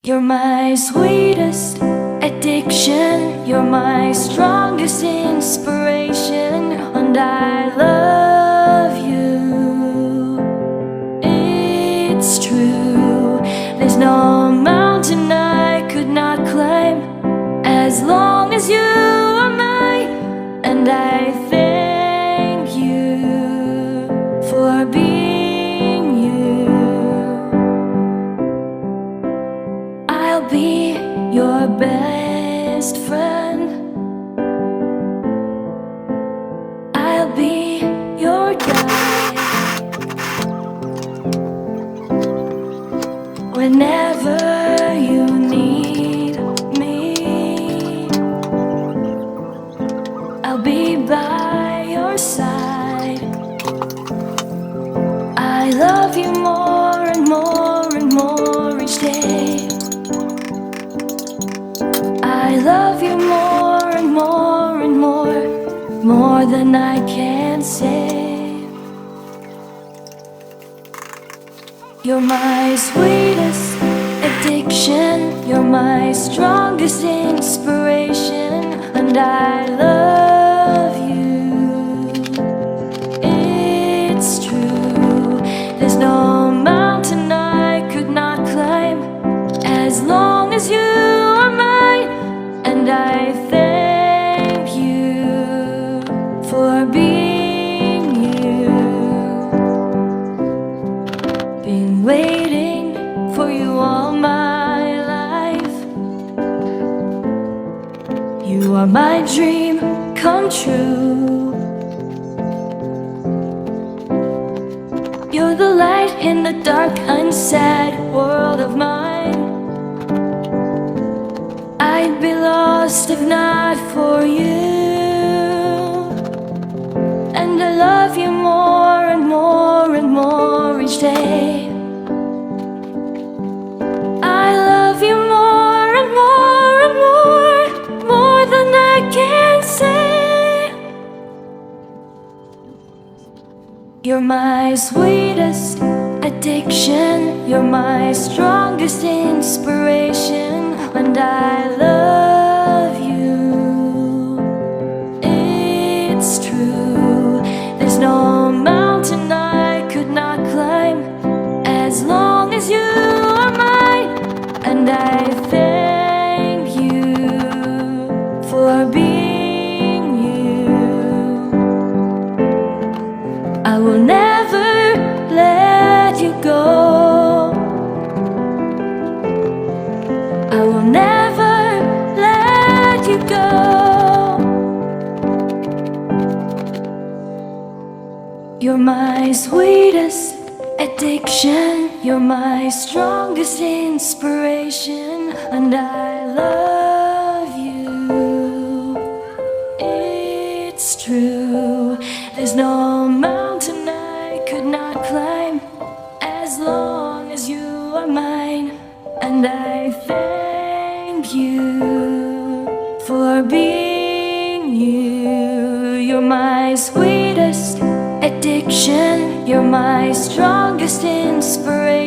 You're my sweetest addiction, you're my strongest inspiration, and I love you. It's true, there's no mountain I could not climb as long as you are mine, and I thank you for being you. I'll be your best friend, I'll be your guide whenever you need me. I'll be by your side. I love you more and more and more each day. I love you more and more and more than I can say. You're my sweetest addiction, you're my strongest inspiration, and I love you. It's true, there's no mountain I could not climb as long as you are mine, and I thank you for being you. Been waiting for you all my life. You are my dream come true. You're the light in the dark, unsad world of mine. I'd be lost if not for you, and I love you more and more and more each day. I love you more and more and more than I can say. You're my sweetest addiction, you're my strongest inspiration, and I love you. It's true, there's no mountain I could not climb as long as you are mine, and I thank you for being you. I will never let you go, I will never let you go. You're my sweetest addiction, you're my strongest inspiration, and I love you. It's true, there's no mountain I could not climb as long as you are mine, and I thank you for being you. You're my sweetest addiction, you're my strongest inspiration.